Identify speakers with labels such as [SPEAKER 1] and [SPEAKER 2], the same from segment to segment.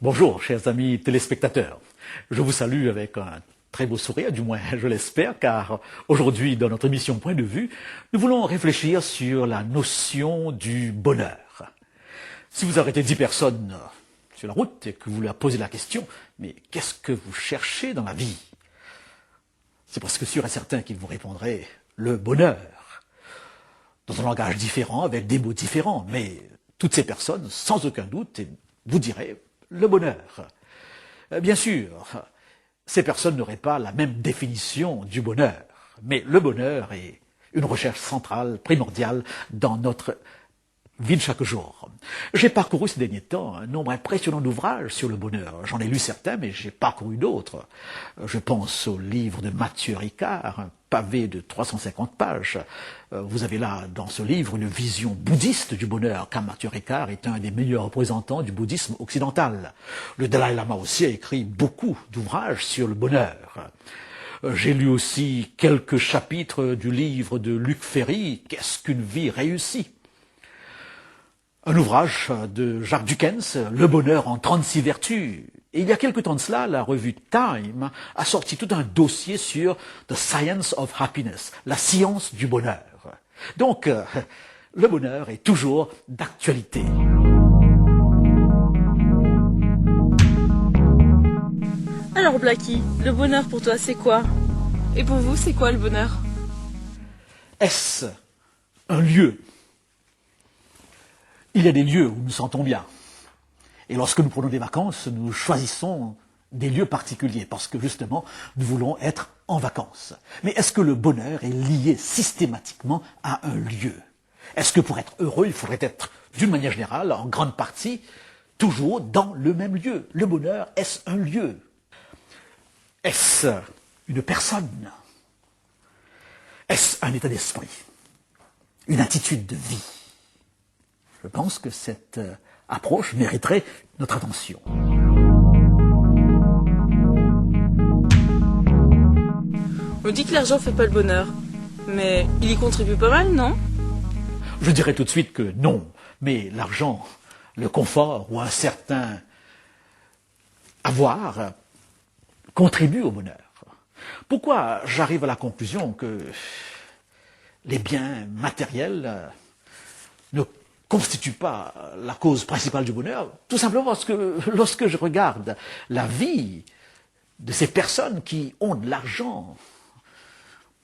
[SPEAKER 1] Bonjour, chers amis téléspectateurs. Je vous salue avec un très beau sourire, du moins je l'espère, car aujourd'hui, dans notre émission Point de vue, nous voulons réfléchir sur la notion du bonheur. Si vous arrêtez 10 personnes sur la route et que vous leur posez la question, mais qu'est-ce que vous cherchez dans la vie? C'est presque sûr et certain qu'ils vous répondraient le bonheur, dans un langage différent, avec des mots différents, mais toutes ces personnes, sans aucun doute, vous diraient le bonheur. Bien sûr, ces personnes n'auraient pas la même définition du bonheur, mais le bonheur est une recherche centrale, primordiale dans notre vie de chaque jour. J'ai parcouru ces derniers temps un nombre impressionnant d'ouvrages sur le bonheur. J'en ai lu certains, mais j'ai parcouru d'autres. Je pense au livre de Matthieu Ricard, un pavé de 350 pages. Vous avez là, dans ce livre, une vision bouddhiste du bonheur, car Matthieu Ricard est un des meilleurs représentants du bouddhisme occidental. Le Dalai Lama aussi a écrit beaucoup d'ouvrages sur le bonheur. J'ai lu aussi quelques chapitres du livre de Luc Ferry, « Qu'est-ce qu'une vie réussie ?» Un ouvrage de Jacques Dukens, Le bonheur en 36 vertus. Et il y a quelque temps de cela, la revue Time a sorti tout un dossier sur The Science of Happiness, la science du bonheur. Donc, le bonheur est toujours d'actualité.
[SPEAKER 2] Alors Blacky, le bonheur pour toi c'est quoi? Et pour vous c'est quoi le bonheur?
[SPEAKER 1] Est-ce un lieu? Il y a des lieux où nous nous sentons bien. Et lorsque nous prenons des vacances, nous choisissons des lieux particuliers parce que justement, nous voulons être en vacances. Mais est-ce que le bonheur est lié systématiquement à un lieu? Est-ce que pour être heureux, il faudrait être, d'une manière générale, en grande partie, toujours dans le même lieu? Le bonheur, est-ce un lieu? Est-ce une personne? Est-ce un état d'esprit? Une attitude de vie? Je pense que cette approche mériterait notre attention.
[SPEAKER 2] On dit que l'argent fait pas le bonheur, mais il y contribue pas mal, non?
[SPEAKER 1] Je dirais tout de suite que non, mais l'argent, le confort ou un certain avoir contribuent au bonheur. Pourquoi j'arrive à la conclusion que les biens matériels ne constitue pas la cause principale du bonheur, tout simplement parce que lorsque je regarde la vie de ces personnes qui ont de l'argent,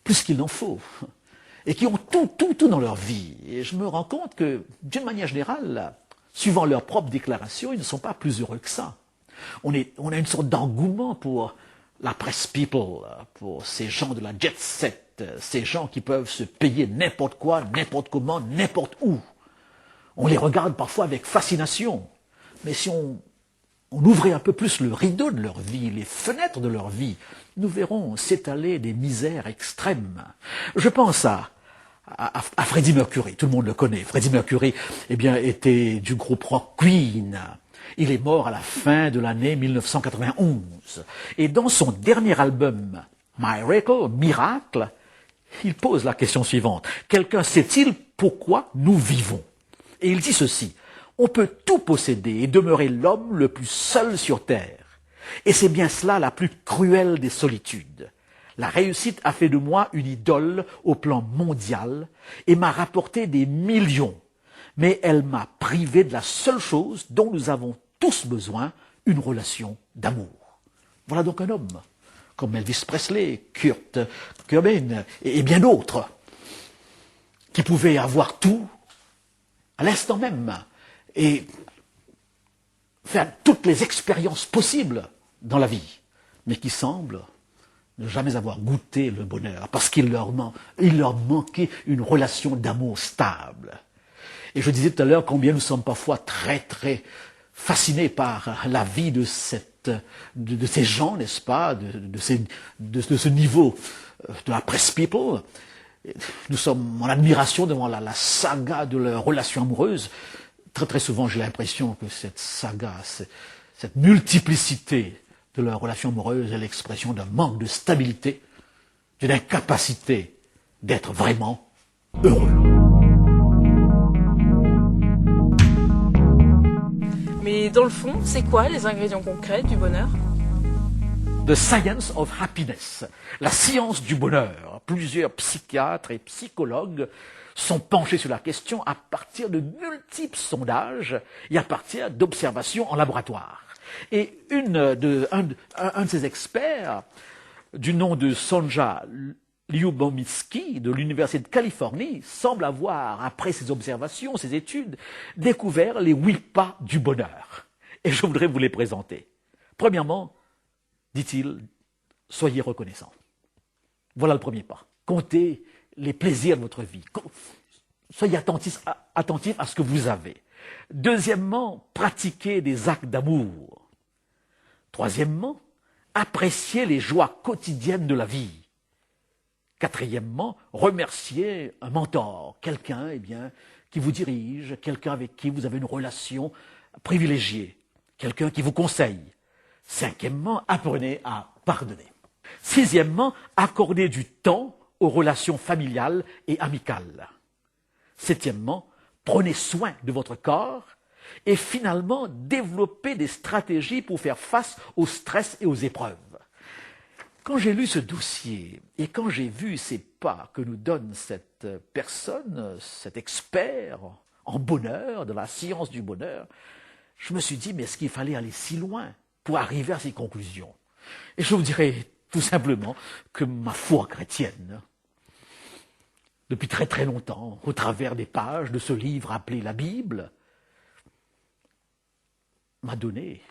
[SPEAKER 1] plus qu'il n'en faut, et qui ont tout dans leur vie, et je me rends compte que, d'une manière générale, suivant leurs propres déclarations, ils ne sont pas plus heureux que ça. On a une sorte d'engouement pour la press people, pour ces gens de la jet set, ces gens qui peuvent se payer n'importe quoi, n'importe comment, n'importe où. On les regarde parfois avec fascination, mais si on ouvrait un peu plus le rideau de leur vie, les fenêtres de leur vie, nous verrons s'étaler des misères extrêmes. Je pense à Freddie Mercury, tout le monde le connaît. Freddie Mercury, était du groupe rock Queen. Il est mort à la fin de l'année 1991. Et dans son dernier album, Miracle, il pose la question suivante. Quelqu'un sait-il pourquoi nous vivons? Et il dit ceci, on peut tout posséder et demeurer l'homme le plus seul sur terre. Et c'est bien cela la plus cruelle des solitudes. La réussite a fait de moi une idole au plan mondial et m'a rapporté des millions. Mais elle m'a privé de la seule chose dont nous avons tous besoin, une relation d'amour. Voilà donc un homme, comme Elvis Presley, Kurt Cobain et bien d'autres, qui pouvaient avoir tout à l'instant même, et faire toutes les expériences possibles dans la vie, mais qui semblent ne jamais avoir goûté le bonheur, parce qu'il leur manquait une relation d'amour stable. Et je disais tout à l'heure combien nous sommes parfois très fascinés par la vie de ces gens, n'est-ce pas, de ce niveau de la press people. Nous sommes en admiration devant la saga de leur relation amoureuse. Très souvent, j'ai l'impression que cette saga, cette multiplicité de leur relation amoureuse est l'expression d'un manque de stabilité, d'une incapacité d'être vraiment heureux.
[SPEAKER 2] Mais dans le fond, c'est quoi les ingrédients concrets du bonheur?
[SPEAKER 1] The Science of Happiness, la science du bonheur. Plusieurs psychiatres et psychologues sont penchés sur la question à partir de multiples sondages et à partir d'observations en laboratoire. Et un de ces experts, du nom de Sonja Lyubomirsky de l'Université de Californie, semble avoir, après ses observations, ses études, découvert les 8 pas du bonheur. Et je voudrais vous les présenter. Premièrement, dit-il, soyez reconnaissants. Voilà le premier pas. Comptez les plaisirs de votre vie. Soyez attentifs à ce que vous avez. Deuxièmement, pratiquez des actes d'amour. Troisièmement, appréciez les joies quotidiennes de la vie. Quatrièmement, remerciez un mentor, quelqu'un qui vous dirige, quelqu'un avec qui vous avez une relation privilégiée, quelqu'un qui vous conseille. Cinquièmement, apprenez à pardonner. Sixièmement, accordez du temps aux relations familiales et amicales. Septièmement, prenez soin de votre corps. Et finalement, développez des stratégies pour faire face au stress et aux épreuves. Quand j'ai lu ce dossier et quand j'ai vu ces pas que nous donne cette personne, cet expert en bonheur, de la science du bonheur, je me suis dit, mais est-ce qu'il fallait aller si loin pour arriver à ces conclusions? Et je vous dirais tout simplement que ma foi chrétienne, depuis très très longtemps, au travers des pages de ce livre appelé la Bible, m'a donné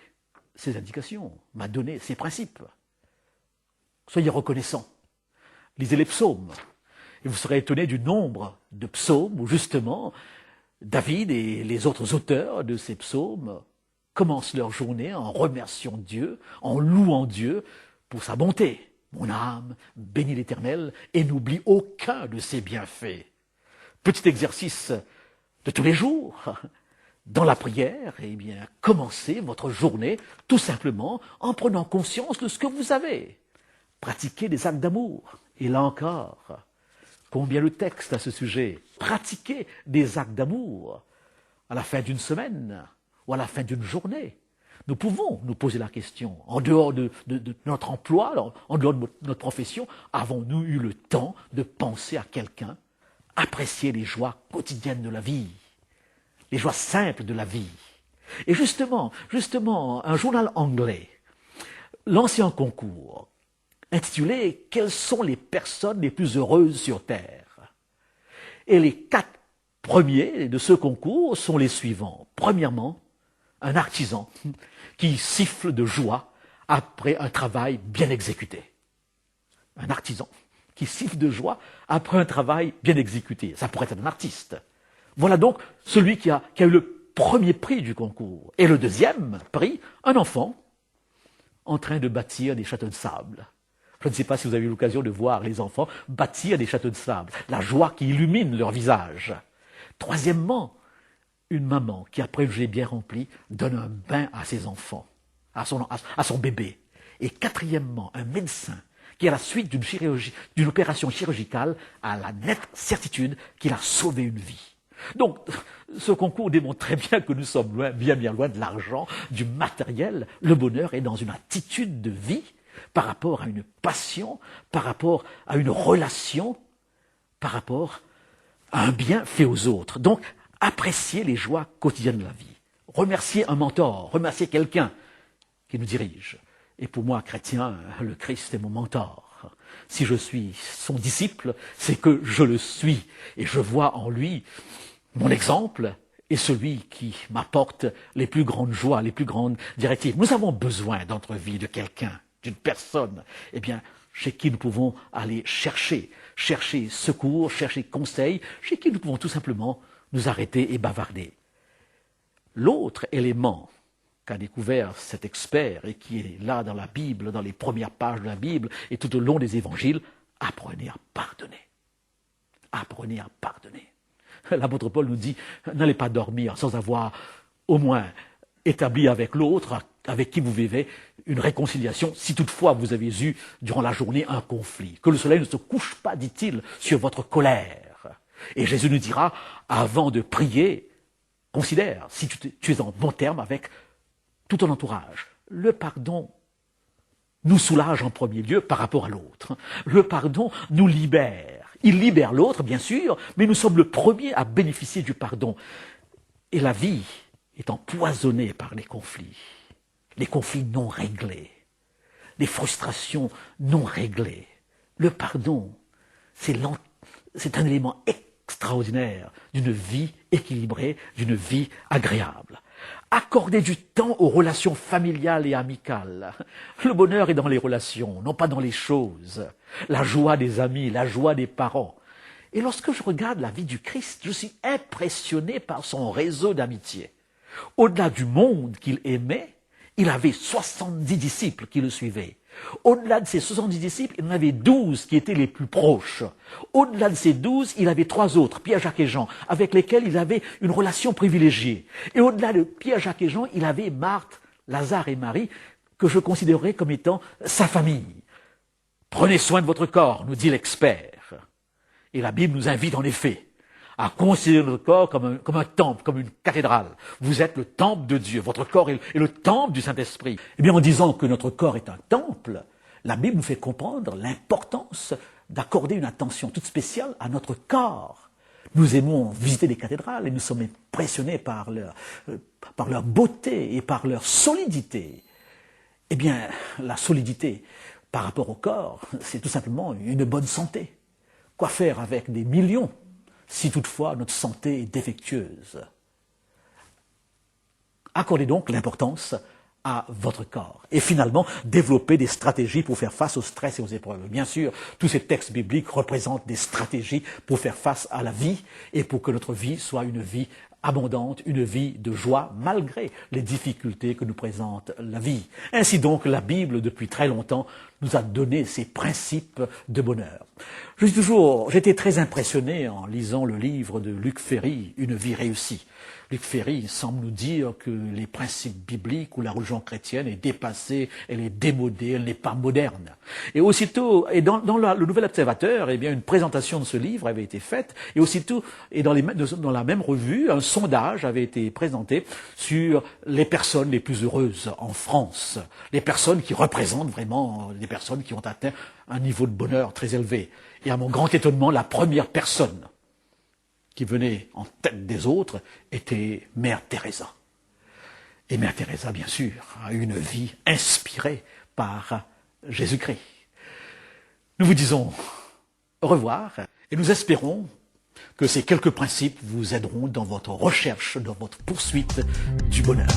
[SPEAKER 1] ses indications, m'a donné ses principes. Soyez reconnaissants. Lisez les psaumes. Et vous serez étonnés du nombre de psaumes où justement David et les autres auteurs de ces psaumes commencent leur journée en remerciant Dieu, en louant Dieu pour sa bonté. Mon âme bénit l'Éternel et n'oublie aucun de ses bienfaits. Petit exercice de tous les jours. Dans la prière, commencez votre journée tout simplement en prenant conscience de ce que vous avez. Pratiquez des actes d'amour. Et là encore, combien le texte à ce sujet? Pratiquez des actes d'amour à la fin d'une semaine ou à la fin d'une journée. Nous pouvons nous poser la question, en dehors de notre emploi, en dehors de notre profession, avons-nous eu le temps de penser à quelqu'un, apprécier les joies quotidiennes de la vie, les joies simples de la vie? Et justement, un journal anglais, l'ancien concours, intitulé « Quelles sont les personnes les plus heureuses sur Terre ?» Et les 4 premiers de ce concours sont les suivants. Premièrement, un artisan qui siffle de joie après un travail bien exécuté. Un artisan qui siffle de joie après un travail bien exécuté. Ça pourrait être un artiste. Voilà donc celui qui a eu le premier prix du concours. Et le deuxième prix, un enfant en train de bâtir des châteaux de sable. Je ne sais pas si vous avez eu l'occasion de voir les enfants bâtir des châteaux de sable, la joie qui illumine leur visage. Troisièmement, une maman qui, après le jet bien rempli, donne un bain à ses enfants, à son bébé. Et quatrièmement, un médecin qui, à la suite d'une opération chirurgicale, a la nette certitude qu'il a sauvé une vie. Donc, ce concours démontre très bien que nous sommes loin, bien loin de l'argent, du matériel. Le bonheur est dans une attitude de vie, par rapport à une passion, par rapport à une relation, par rapport à un bien fait aux autres. Donc, appréciez les joies quotidiennes de la vie. Remerciez un mentor, remerciez quelqu'un qui nous dirige. Et pour moi, chrétien, le Christ est mon mentor. Si je suis son disciple, c'est que je le suis. Et je vois en lui mon exemple et celui qui m'apporte les plus grandes joies, les plus grandes directives. Nous avons besoin dans notre vie de quelqu'un, d'une personne, chez qui nous pouvons aller chercher secours, chercher conseil, chez qui nous pouvons tout simplement nous arrêter et bavarder. L'autre élément qu'a découvert cet expert et qui est là dans la Bible, dans les premières pages de la Bible et tout au long des évangiles, apprenez à pardonner. Apprenez à pardonner. L'apôtre Paul nous dit, n'allez pas dormir sans avoir au moins établi avec l'autre, avec qui vous vivez, une réconciliation, si toutefois vous avez eu, durant la journée, un conflit. Que le soleil ne se couche pas, dit-il, sur votre colère. Et Jésus nous dira, avant de prier, considère si tu es en bon terme avec tout ton entourage. Le pardon nous soulage en premier lieu par rapport à l'autre. Le pardon nous libère. Il libère l'autre, bien sûr, mais nous sommes le premier à bénéficier du pardon. Et la vie est empoisonnée par les conflits non réglés, les frustrations non réglées. Le pardon, c'est un élément extraordinaire d'une vie équilibrée, d'une vie agréable. Accorder du temps aux relations familiales et amicales. Le bonheur est dans les relations, non pas dans les choses. La joie des amis, la joie des parents. Et lorsque je regarde la vie du Christ, je suis impressionné par son réseau d'amitié. Au-delà du monde qu'il aimait, il avait 70 disciples qui le suivaient. Au-delà de ces 70 disciples, il en avait 12 qui étaient les plus proches. Au-delà de ces 12, il avait 3 autres, Pierre, Jacques et Jean, avec lesquels il avait une relation privilégiée. Et au-delà de Pierre, Jacques et Jean, il avait Marthe, Lazare et Marie, que je considérerais comme étant sa famille. Prenez soin de votre corps, nous dit l'expert. Et la Bible nous invite en effet à considérer notre corps comme un temple, comme une cathédrale. Vous êtes le temple de Dieu. Votre corps est le temple du Saint-Esprit. Eh bien, en disant que notre corps est un temple, la Bible nous fait comprendre l'importance d'accorder une attention toute spéciale à notre corps. Nous aimons visiter les cathédrales et nous sommes impressionnés par leur beauté et par leur solidité. Eh bien, la solidité par rapport au corps, c'est tout simplement une bonne santé. Quoi faire avec des millions si toutefois notre santé est défectueuse? Accordez donc l'importance à votre corps. Et finalement, développer des stratégies pour faire face au stress et aux épreuves. Bien sûr, tous ces textes bibliques représentent des stratégies pour faire face à la vie et pour que notre vie soit une vie abondante, une vie de joie malgré les difficultés que nous présente la vie. Ainsi donc, la Bible, depuis très longtemps, nous a donné ces principes de bonheur. J'étais très impressionné en lisant le livre de Luc Ferry, Une vie réussie. Luc Ferry semble nous dire que les principes bibliques ou la religion chrétienne est dépassée, elle est démodée, elle n'est pas moderne. Et aussitôt, et dans le Nouvel Observateur, eh bien, une présentation de ce livre avait été faite, et aussitôt, et dans la même revue, un sondage avait été présenté sur les personnes les plus heureuses en France, les personnes qui représentent vraiment les personnes qui ont atteint un niveau de bonheur très élevé. Et à mon grand étonnement, la première personne qui venait en tête des autres était Mère Teresa. Et Mère Teresa, bien sûr, a eu une vie inspirée par Jésus-Christ. Nous vous disons au revoir et nous espérons que ces quelques principes vous aideront dans votre recherche, dans votre poursuite du bonheur.